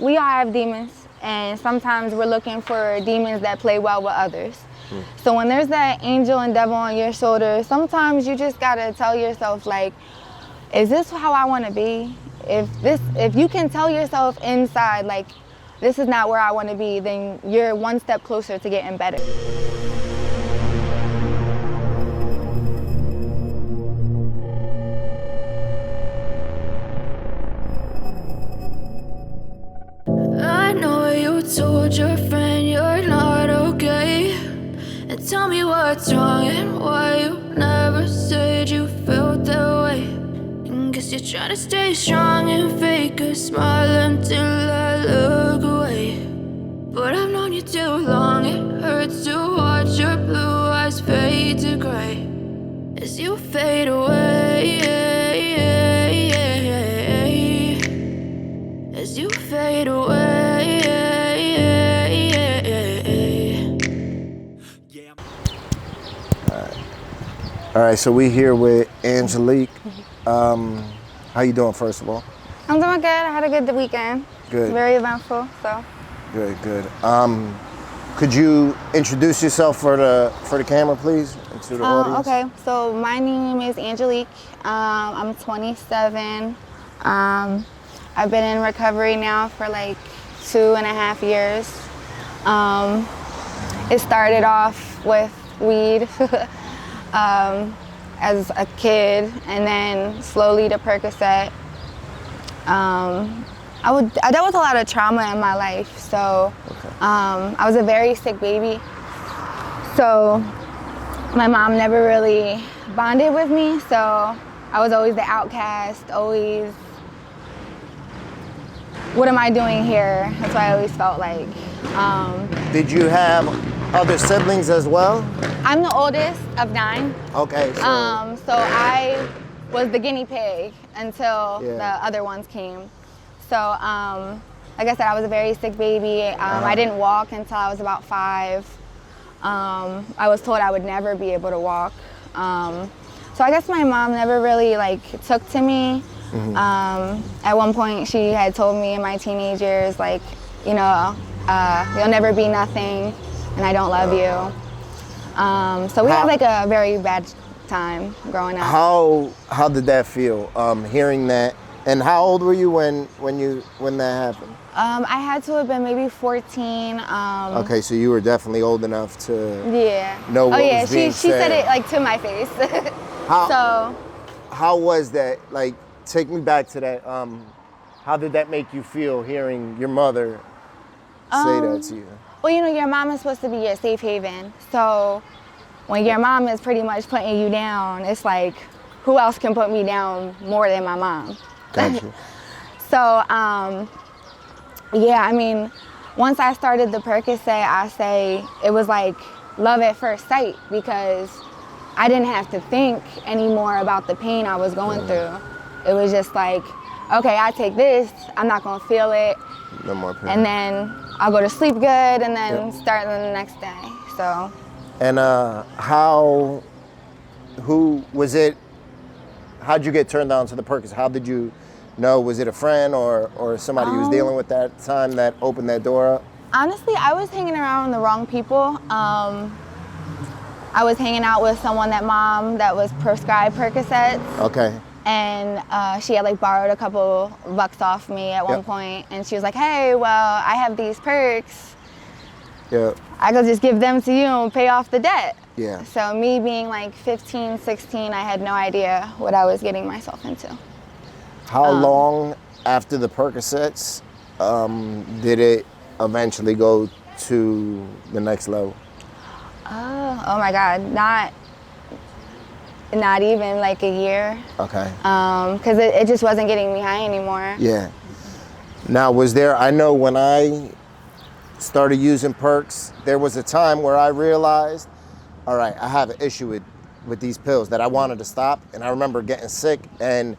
we all have demons, and sometimes we're looking for demons that play well with others. So when there's that angel and devil on your shoulder, sometimes you just gotta tell yourself, like, is this how I want to be? If you can tell yourself inside, like, this is not where I want to be, then you're one step closer to getting better. I know you told your friend you're not okay. And tell me what's wrong and why you never said you felt that way. And guess you're trying to stay strong and fake a smile until I look away. But I've known you too long, it hurts to watch your blue eyes fade to gray as you fade away. As you fade away. All right, so we here with Angelique. How you doing, first of all? I'm doing good. I had a good weekend. Good. Very eventful, so. Good. Could you introduce yourself for the camera, please, and to the audience? Okay, so my name is Angelique. I'm 27. I've been in recovery now for like 2.5 years. It started off with weed as a kid, and then slowly to Percocet. I dealt with a lot of trauma in my life, so I was a very sick baby. So my mom never really bonded with me, so I was always the outcast, always, what am I doing here? That's what I always felt like. Did you have other siblings as well? I'm the oldest of 9. Okay. So I was the guinea pig until the other ones came. So like I said, I was a very sick baby. I didn't walk until I was about 5. I was told I would never be able to walk. So I guess my mom never really took to me. At one point she had told me in my teenage years, you'll never be nothing and I don't love you. So we had a very bad time growing up. How did that feel, hearing that? And how old were you when that happened? I had to have been maybe 14. Okay, so you were definitely old enough to know what was being said. She said it to my face. How was that? Take me back to that. How did that make you feel hearing your mother say that to you? Well, your mom is supposed to be your safe haven. So when your mom is pretty much putting you down, it's like, who else can put me down more than my mom? Gotcha. So, once I started the Percocet, I say it was like love at first sight, because I didn't have to think anymore about the pain I was going through. It was just like, okay, I take this, I'm not gonna feel it. No more pain. And then I'll go to sleep good and then start on the next day, so. And how'd you get turned on to the Percocet? How did you know? Was it a friend or somebody you was dealing with that time that opened that door up? Honestly, I was hanging around the wrong people. I was hanging out with someone that was prescribed Percocets. Okay. And she had borrowed a couple bucks off me at one point, and she was like, hey, well, I have these perks. Yeah. I could just give them to you and pay off the debt. Yeah. So me being 15, 16, I had no idea what I was getting myself into. How long after the Percocets did it eventually go to the next level? Oh my God, not even a year. Okay. Because it just wasn't getting me high anymore. Yeah. Now, I know when I started using perks, there was a time where I realized, all right, I have an issue with these pills that I wanted to stop. And I remember getting sick, and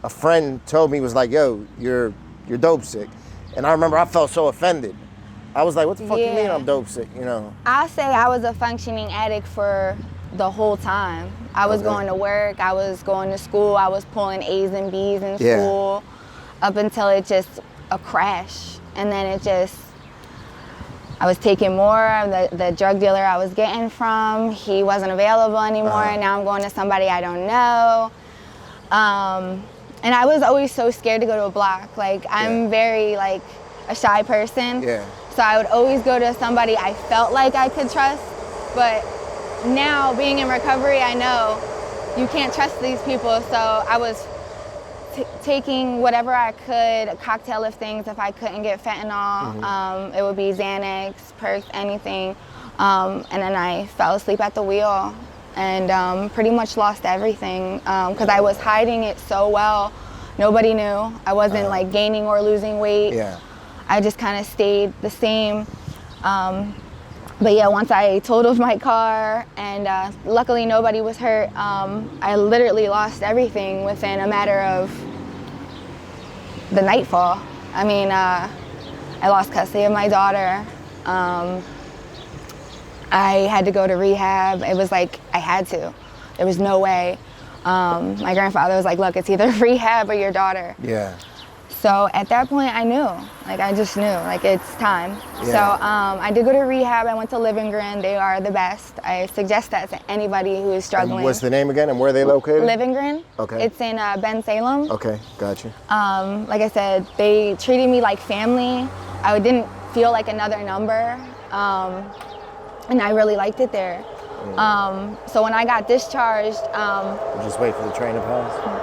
a friend told me, was like, yo, you're dope sick. And I remember I felt so offended. I was like, what the fuck you mean I'm dope sick, I'll say I was a functioning addict for the whole time. I was going to work, I was going to school, I was pulling A's and B's in school, up until it just a crash. and then I was taking more. The drug dealer I was getting from, he wasn't available anymore. Now I'm going to somebody I don't know. And I was always so scared to go to a block. Like, I'm very, like, a shy person. Yeah. So I would always go to somebody I felt like I could trust. But now, being in recovery, I know you can't trust these people. So I was taking whatever I could, a cocktail of things. If I couldn't get fentanyl, it would be Xanax, Perks, anything. And then I fell asleep at the wheel and pretty much lost everything because I was hiding it so well. Nobody knew. I wasn't like gaining or losing weight. Yeah. I just kind of stayed the same. But yeah, once I totaled my car and luckily nobody was hurt, I literally lost everything within a matter of the nightfall. I mean, I lost custody of my daughter. I had to go to rehab. It was like, I had to. There was no way. My grandfather was like, look, it's either rehab or your daughter. Yeah. So at that point, I knew. Like, I just knew, like, it's time. Yeah. So I did go to rehab. I went to Livingren. They are the best. I suggest that to anybody who is struggling. And what's the name again, and where are they located? Livingren. Okay. It's in Ben Salem. Okay, gotcha. Like I said, they treated me like family. I didn't feel like another number. And I really liked it there. So when I got discharged... Just wait for the train to pass.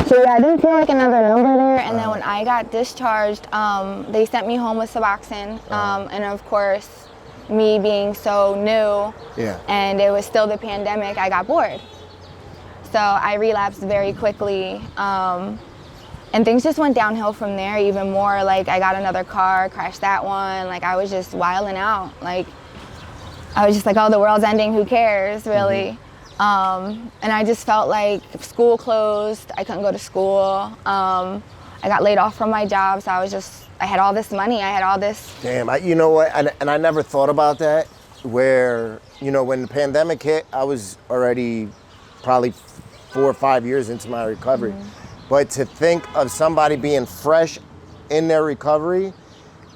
So yeah, I didn't feel like another number there, and then when I got discharged, they sent me home with Suboxone, and of course, me being so new, and it was still the pandemic, I got bored. So I relapsed very quickly, and things just went downhill from there even more. Like, I got another car, crashed that one, like I was just wilding out. Like, I was just like, oh, the world's ending, who cares, really? And I just felt like school closed, I couldn't go to school. I got laid off from my job, so I had all this money, I had all this. Damn, you know what, and I never thought about that, where, you know, when the pandemic hit, I was already probably 4 or 5 years into my recovery. But to think of somebody being fresh in their recovery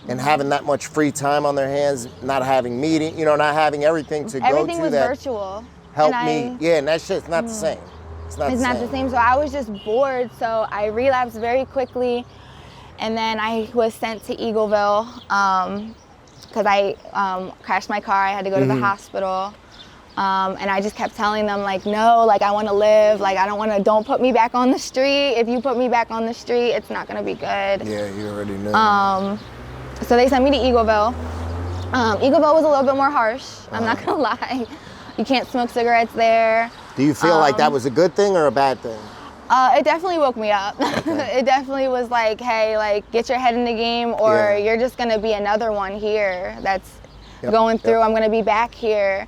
and having that much free time on their hands, not having meeting, you know, not having everything to go to that. Everything was virtual. Help me. Yeah, and that's just not the same. It's not the same. So I was just bored. So I relapsed very quickly. And then I was sent to Eagleville because I crashed my car. I had to go to the hospital. And I just kept telling them, like, no, like, I want to live. Like, don't put me back on the street. If you put me back on the street, it's not going to be good. Yeah, you already knew. So they sent me to Eagleville. Eagleville was a little bit more harsh. I'm not going to lie. You can't smoke cigarettes there. Do you feel like that was a good thing or a bad thing? It definitely woke me up. Okay. It definitely was like, hey, like, get your head in the game, or you're just gonna be another one here that's going through. I'm gonna be back here.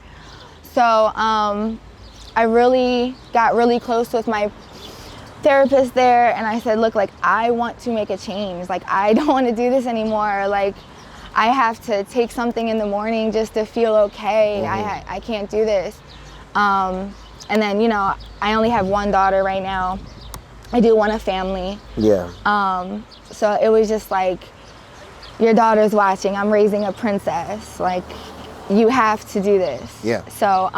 So I really got really close with my therapist there, and I said, look, like, I want to make a change. Like, I don't want to do this anymore. Like, I have to take something in the morning just to feel okay. I can't do this. And then, you know, I only have one daughter right now. I do want a family. Yeah. So it was just like, your daughter's watching. I'm raising a princess. Like, you have to do this. Yeah. So,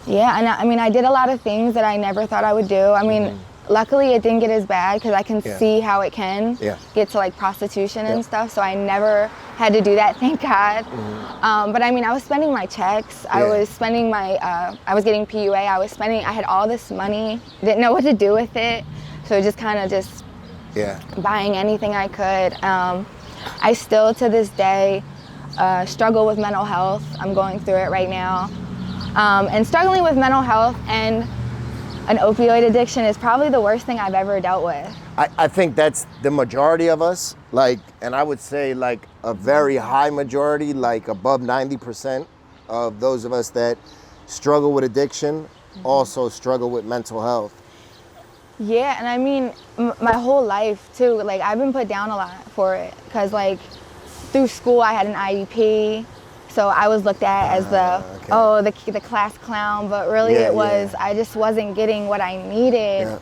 yeah, and I mean, I did a lot of things that I never thought I would do. I mean, luckily it didn't get as bad because I can see how it can get to like prostitution and stuff. So I never had to do that, thank God. But I mean, I was spending my checks. I was spending my, I was getting PUA. I had all this money, didn't know what to do with it. So just kind of just buying anything I could. I still to this day struggle with mental health. I'm going through it right now. And struggling with mental health and an opioid addiction is probably the worst thing I've ever dealt with. I think that's the majority of us, like, and I would say like a very high majority, like above 90% of those of us that struggle with addiction also struggle with mental health. Yeah, and I mean, my whole life too, like I've been put down a lot for it, because like through school I had an IEP, so I was looked at as the class clown, but really it was, I just wasn't getting what I needed.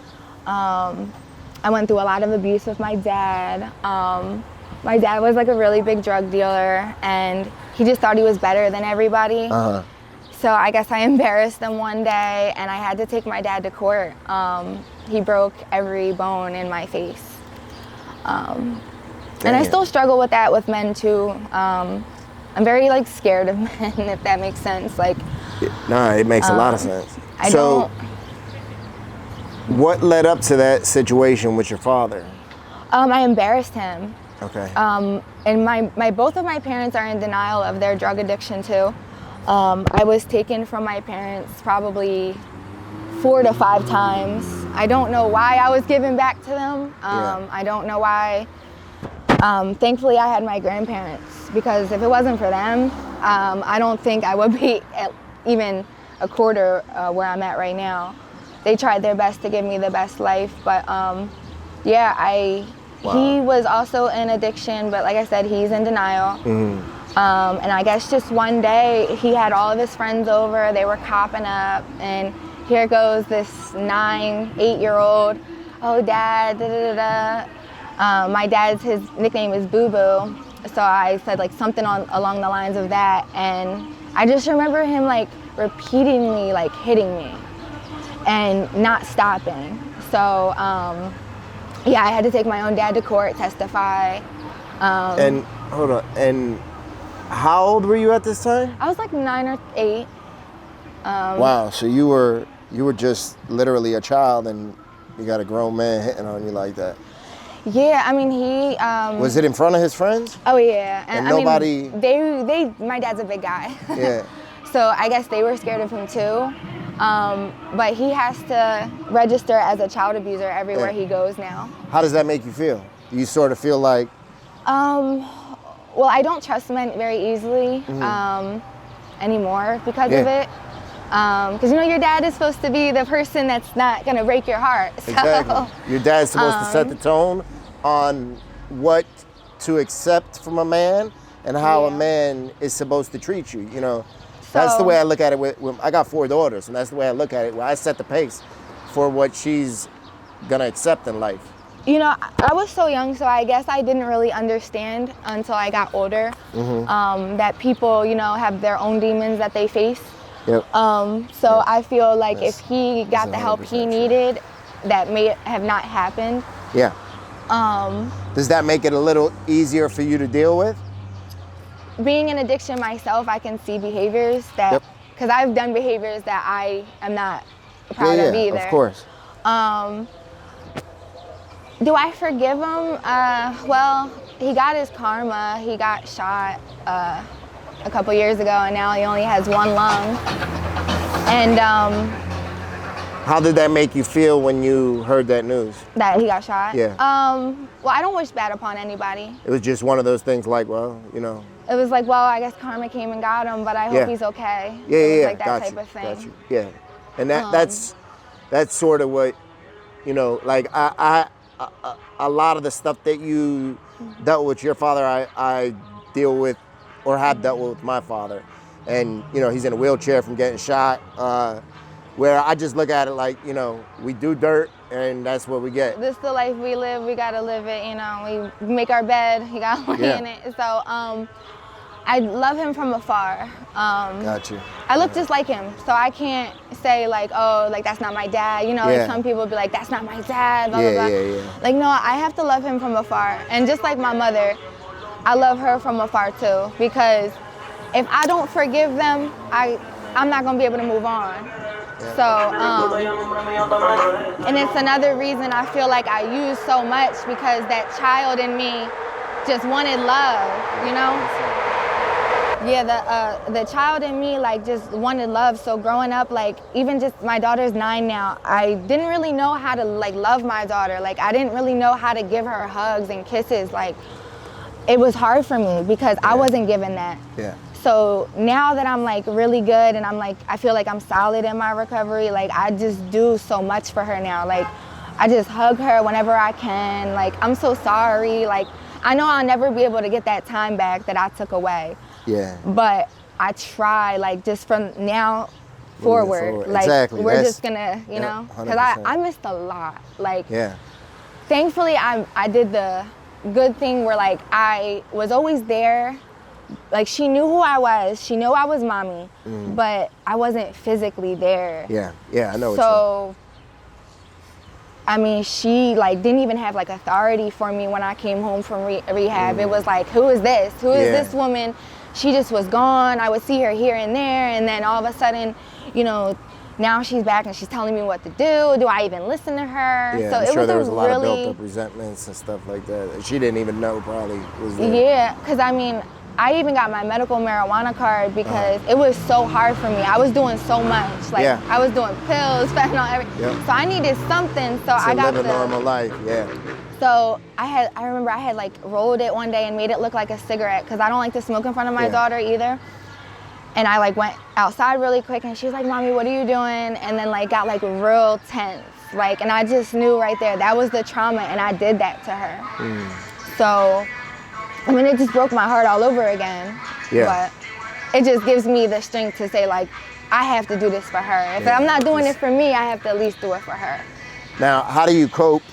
I went through a lot of abuse with my dad. My dad was like a really big drug dealer, and he just thought he was better than everybody. So I guess I embarrassed them one day, and I had to take my dad to court. He broke every bone in my face. And I still struggle with that with men too. I'm very like scared of men, if that makes sense. Like, no, it makes a lot of sense. I don't. What led up to that situation with your father? I embarrassed him. Okay. And my both of my parents are in denial of their drug addiction too. I was taken from my parents probably 4 to 5 times. I don't know why I was given back to them. I don't know why. Thankfully, I had my grandparents, because if it wasn't for them, I don't think I would be at even a quarter where I'm at right now. They tried their best to give me the best life, but he was also in addiction, but like I said, he's in denial. And I guess just one day he had all of his friends over, they were copping up, and here goes this 9, 8-year-old, oh dad, da da da da. My dad's, his nickname is Boo Boo, so I said like something along the lines of that, and I just remember him like repeatedly like hitting me and not stopping. So yeah, I had to take my own dad to court, testify. And hold on, and how old were you at this time? I was like 9 or 8. Wow, so you were just literally a child, and you got a grown man hitting on you like that. Yeah, I mean, he... was it in front of his friends? Oh, yeah. And nobody... I mean, my dad's a big guy. Yeah. So I guess they were scared of him too. But he has to register as a child abuser everywhere he goes now. How does that make you feel? Do you sort of feel like... Well, I don't trust men very easily anymore because of it. Because you know, your dad is supposed to be the person that's not gonna break your heart. So, exactly. Your dad's supposed to set the tone on what to accept from a man and how a man is supposed to treat you. You know, that's the way I look at it. With I got 4 daughters, and that's the way I look at it. Where I set the pace for what she's gonna accept in life. You know, I was so young, so I guess I didn't really understand until I got older that people, you know, have their own demons that they face. So I feel like if he got the help he needed, that may have not happened. Does that make it a little easier for you to deal with? Being in addiction myself, I can see behaviors that, because I've done behaviors that I am not proud of either. Of course. Do I forgive him? Well, he got his karma. He got shot a couple years ago, and now he only has 1 lung. And how did that make you feel when you heard that news? That he got shot? Yeah. Well, I don't wish bad upon anybody. It was just one of those things like, well, you know. It was like, well, I guess karma came and got him, but I hope he's okay. It was like that type of thing. Got you. Yeah. And that's sort of what, you know, like a lot of the stuff that you dealt with your father, I deal with or have dealt with my father. And, you know, he's in a wheelchair from getting shot, where I just look at it like, you know, we do dirt and that's what we get. This is the life we live, we gotta live it, you know, we make our bed, you gotta lay in it. So I love him from afar. Got you. I look just like him, so I can't say like, oh, like that's not my dad. You know, like some people be like, that's not my dad, blah, blah, blah. Like, no, I have to love him from afar. And just like my mother, I love her from afar too, because if I don't forgive them, I'm not gonna be able to move on. So, and it's another reason I feel like I use so much, because that child in me just wanted love, you know? Yeah, the child in me like just wanted love. So growing up, like even just my daughter's 9 now, I didn't really know how to like love my daughter. Like I didn't really know how to give her hugs and kisses. Like it was hard for me because I wasn't given that. So now that I'm like really good and I'm like, I feel like I'm solid in my recovery, like I just do so much for her now. Like I just hug her whenever I can. Like, I'm so sorry. Like, I know I'll never be able to get that time back that I took away. Yeah. But I try, like, just from now forward. Like, exactly. we're just gonna, you know, because 100%. I missed a lot. Like, Yeah. thankfully, I did the good thing where, like, I was always there. Like, she knew who I was. She knew I was mommy, but I wasn't physically there. Yeah. Yeah. I know. So, I mean, she, like, didn't even have, like, authority for me when I came home from rehab. It was like, who is this? Who is this woman? She just was gone. I would see her here and there, and then all of a sudden, you know, now she's back and she's telling me what to do. Do I even listen to her? Yeah, so I'm it sure was there was a lot of really, built up resentments and stuff like that. She didn't even know probably was there. Yeah, because I mean, I even got my medical marijuana card because it was so hard for me. I was doing so much. Like, I was doing pills, fentanyl, everything. So I needed something. So I got live a normal life, So I remember I had like rolled it one day and made it look like a cigarette because I don't like to smoke in front of my daughter either. And I like went outside really quick and she was like, Mommy, what are you doing? And then like got like real tense. Like, and I just knew right there, that was the trauma and I did that to her. So, I mean, it just broke my heart all over again. But it just gives me the strength to say, like, I have to do this for her. If I'm not doing it for me, I have to at least do it for her. Now, how do you cope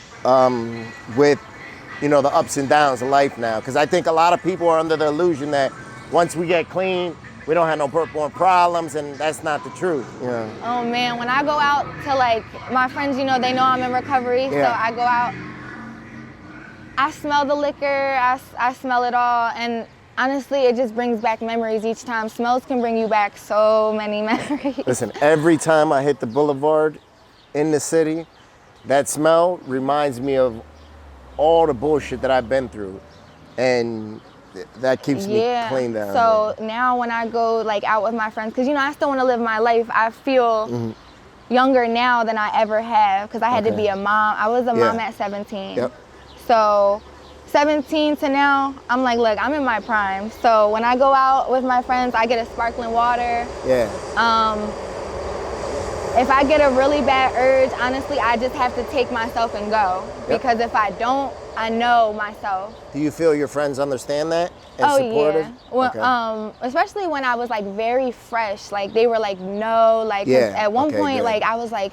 with, you know, the ups and downs of life now? Because I think a lot of people are under the illusion that once we get clean, we don't have no more problems, and that's not the truth. Yeah. Oh man, when I go out to like my friends, you know, they know I'm in recovery, so I go out. I smell the liquor, I smell it all, and honestly, it just brings back memories each time. Smells can bring you back so many memories. Listen, every time I hit the boulevard in the city, that smell reminds me of all the bullshit that I've been through, and that keeps me clean down. So now when I go like out with my friends, because you know, I still want to live my life, I feel younger now than I ever have, because I had to be a mom. I was a mom at 17. So 17 to now, I'm like, look, I'm in my prime. So when I go out with my friends, I get a sparkling water. If I get a really bad urge, honestly, I just have to take myself and go. Because if I don't, I know myself. Do you feel your friends understand that and supportive? Yeah. Well, especially when I was like very fresh, like they were like, no, like at one point, like I was like,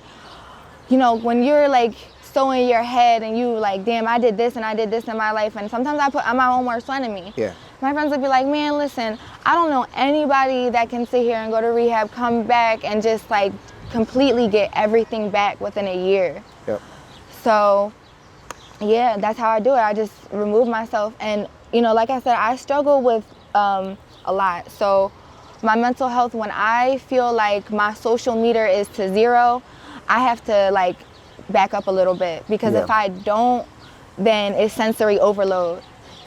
you know, when you're like so in your head and you like, damn, I did this and I did this in my life, and sometimes I'm my own worst enemy. My friends would be like, man, listen, I don't know anybody that can sit here and go to rehab, come back and just like completely get everything back within a year. So yeah, that's how I do it. I just remove myself. And you know, like I said, I struggle with a lot. So my mental health, when I feel like my social meter is to 0, I have to like back up a little bit, because if I don't, then it's sensory overload,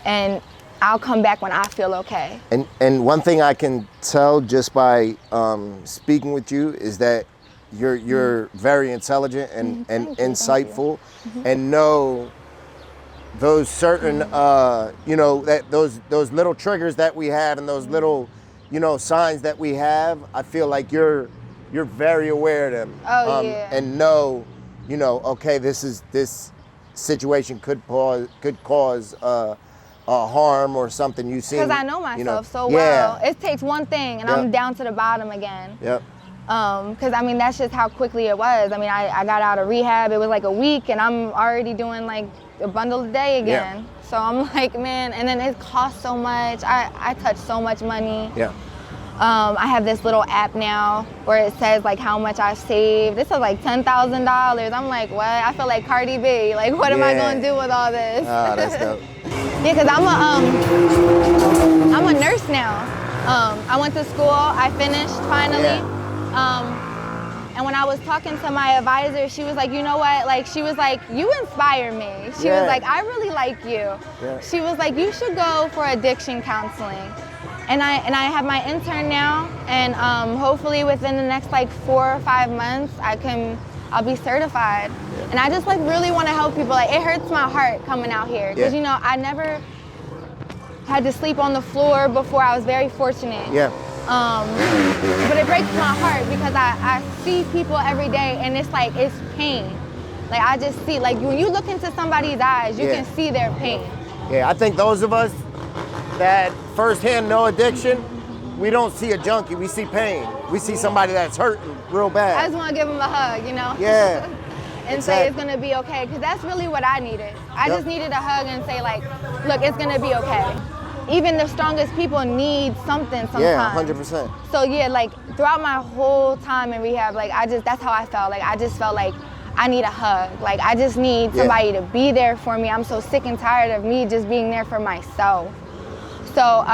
and I'll come back when I feel okay. And one thing I can tell just by speaking with you is that you're very intelligent and insightful, and know those certain you know, that those little triggers that we have and those little, you know, signs that we have. I feel like you're very aware of them. And know, you know, okay, this situation could cause harm or something you see. Because I know myself so well. It takes one thing and I'm down to the bottom again. Because I mean, that's just how quickly it was. I mean, I got out of rehab, it was like a week, and I'm already doing like a bundle a day again. So I'm like, man, and then it costs so much. I touch so much money. I have this little app now where it says like how much I saved. This is like $10,000. I'm like, what? I feel like Cardi B. Like, what am I going to do with all this? Oh, that's dope. Yeah, because I'm a nurse now. I went to school. I finished finally. And when I was talking to my advisor, she was like, you know what? Like, she was like, you inspire me. She was like, I really like you. She was like, you should go for addiction counseling. And I have my intern now, and hopefully within the next like 4 or 5 months, I'll be certified. And I just like really want to help people. Like, it hurts my heart coming out here, because you know, I never had to sleep on the floor before. I was very fortunate. But it breaks my heart because I see people every day, and it's like, it's pain. Like I just see, like when you look into somebody's eyes, you can see their pain. Yeah, I think those of us that firsthand know addiction, we don't see a junkie, we see pain. We see somebody that's hurting real bad. I just want to give them a hug, you know? Yeah. And say it's gonna be okay, because that's really what I needed. I just needed a hug and say like, look, it's gonna be okay. Even the strongest people need something sometimes. Yeah, 100%. So yeah, like throughout my whole time in rehab, like that's how I felt. Like I just felt like I need a hug. Like I just need somebody to be there for me. I'm so sick and tired of me just being there for myself. So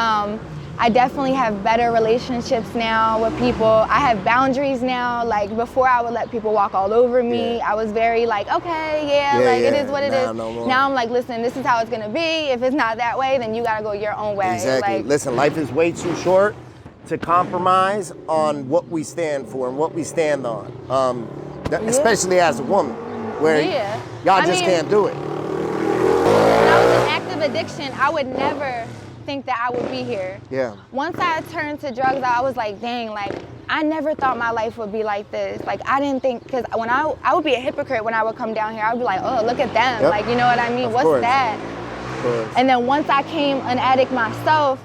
I definitely have better relationships now with people. I have boundaries now. Like before I would let people walk all over me. Yeah. I was very like, okay, it is what it is. No more. Now I'm like, listen, this is how it's gonna be. If it's not that way, then you gotta go your own way. Exactly. Like, listen, life is way too short to compromise on what we stand for and what we stand on. Especially as a woman, where y'all just can't do it. When I was in active addiction, I would never think that I would be here. Yeah. Once I turned to drugs, I was like, dang, like I never thought my life would be like this. Like I didn't think, because when I would be a hypocrite when I would come down here. I would be like, oh, look at them. Yep. Like, you know what I mean? Of What's course. that? Of course. And then once I came an addict myself,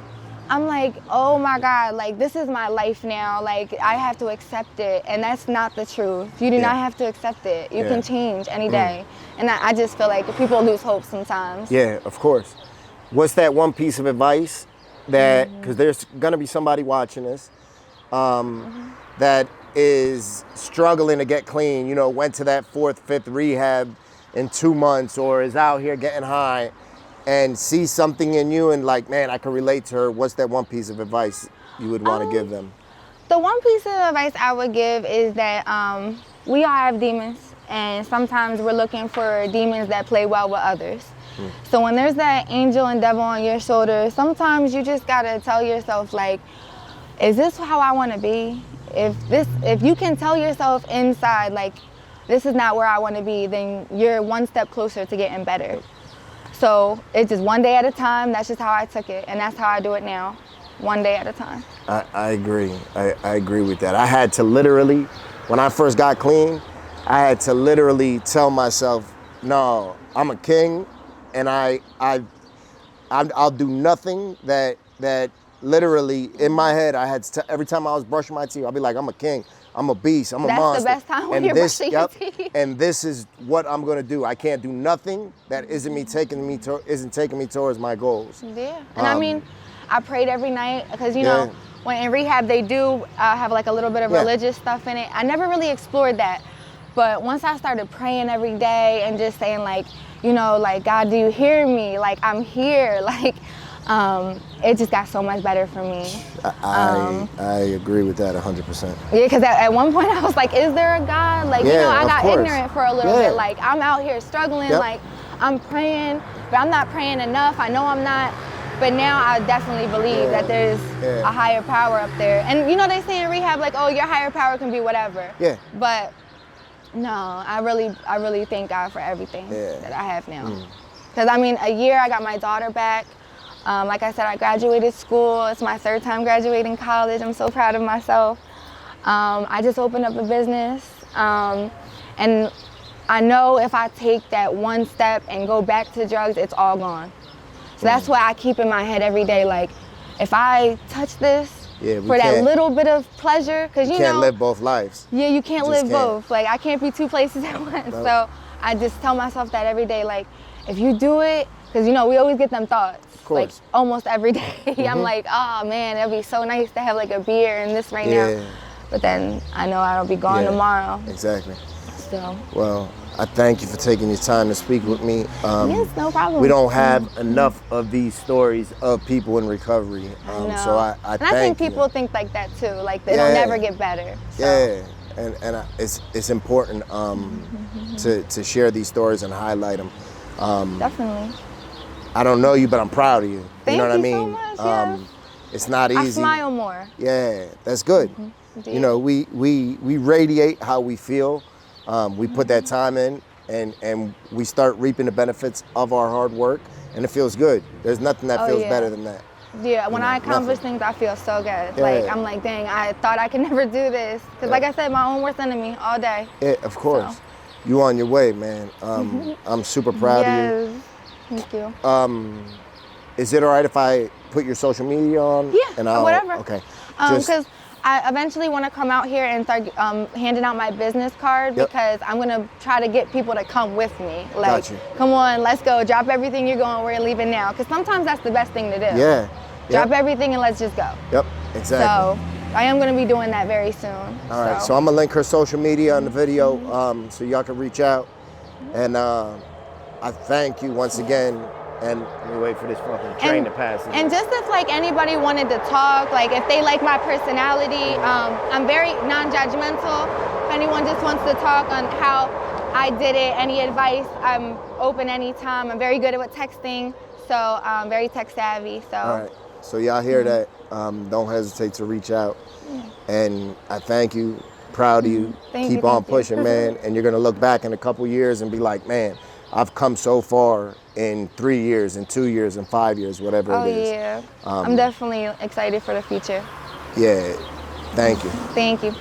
I'm like, oh my God, like this is my life now. Like I have to accept it. And that's not the truth. You do not have to accept it. You can change any day. And I just feel like people lose hope sometimes. Yeah, of course. What's that one piece of advice that, because there's gonna be somebody watching this that is struggling to get clean, you know, went to that 4th, 5th rehab in 2 months, or is out here getting high and see something in you and like, man, I can relate to her. What's that one piece of advice you would want to give them? The one piece of advice I would give is that we all have demons, and sometimes we're looking for demons that play well with others. So when there's that angel and devil on your shoulder, sometimes you just gotta tell yourself like, is this how I want to be? If you can tell yourself inside like, this is not where I want to be, then you're one step closer to getting better. So it's just one day at a time. That's just how I took it, and that's how I do it now, one day at a time. I agree. I agree with that. I had to literally, when I first got clean, I had to literally tell myself, no, I'm a king, and I'll do nothing that literally in my head I had to, every time I was brushing my teeth, I'll be like, I'm a king, I'm a beast, I'm a monster. That's the best time when you're brushing your teeth. And this is what I'm gonna do. I can't do nothing that isn't taking me towards my goals. Yeah, and I mean, I prayed every night because you know, when in rehab they do have like a little bit of religious stuff in it. I never really explored that, but once I started praying every day and just saying like, you know, like, God, do you hear me? Like, I'm here. Like, it just got so much better for me. I agree with that 100%. Yeah, because at one point I was like, is there a God? Like, you know, I got ignorant for a little bit. Like, I'm out here struggling. Like, I'm praying, but I'm not praying enough. I know I'm not. But now I definitely believe that there's a higher power up there. And, you know, they say in rehab, like, oh, your higher power can be whatever. Yeah. But no, I really thank God for everything that I have now. Because, I mean, a year I got my daughter back. Like I said, I graduated school. It's my 3rd time graduating college. I'm so proud of myself. I just opened up a business. And I know if I take that one step and go back to drugs, it's all gone. So that's why I keep in my head every day, like, if I touch this for that little bit of pleasure, because you can't live both lives. Yeah, you can't live both. Like, I can't be 2 places at once. No. So I just tell myself that every day, like, if you do it, because, you know, we always get them thoughts. Of course. Like, almost every day. I'm like, oh, man, it'd be so nice to have, like, a beer and this right now. But then I know I'll be gone tomorrow. Exactly. So. Well, I thank you for taking your time to speak with me. Yes, no problem. We don't have enough of these stories of people in recovery. So I think people think like that too, like they'll never get better. So. Yeah, and it's important to share these stories and highlight them. Definitely. I don't know you, but I'm proud of you. Thank you know what I mean? So much, yeah. It's not easy. I smile more. Yeah, that's good. You know, we radiate how we feel. We put that time in, and we start reaping the benefits of our hard work, and it feels good. There's nothing that feels better than that. Yeah, when I accomplish things, I feel so good. Like, I'm like, dang, I thought I could never do this. Because like I said, my own worst enemy all day. Yeah, of course. You on your way, man. I'm super proud of you. Thank you. Is it all right if I put your social media on? Yeah, And I'll, whatever. Okay. Because I eventually want to come out here and start handing out my business card because I'm going to try to get people to come with me. Like, come on, let's go. Drop everything you're going. We're leaving now. Because sometimes that's the best thing to do. Yeah. Drop everything and let's just go. Yep, exactly. So I am going to be doing that very soon. All right, so I'm going to link her social media on the video so y'all can reach out. And I thank you once again. And let me wait for this fucking train to pass. And just if like anybody wanted to talk, like if they like my personality, I'm very non-judgmental. If anyone just wants to talk on how I did it, any advice, I'm open anytime. I'm very good at texting, so I'm very tech savvy. So. All right, so y'all hear that? Don't hesitate to reach out. And I thank you, proud of you. Keep on pushing, man. And you're gonna look back in a couple years and be like, man, I've come so far in 3 years, in 2 years, in 5 years, whatever it is. Yeah. I'm definitely excited for the future. Yeah, thank you. Thank you.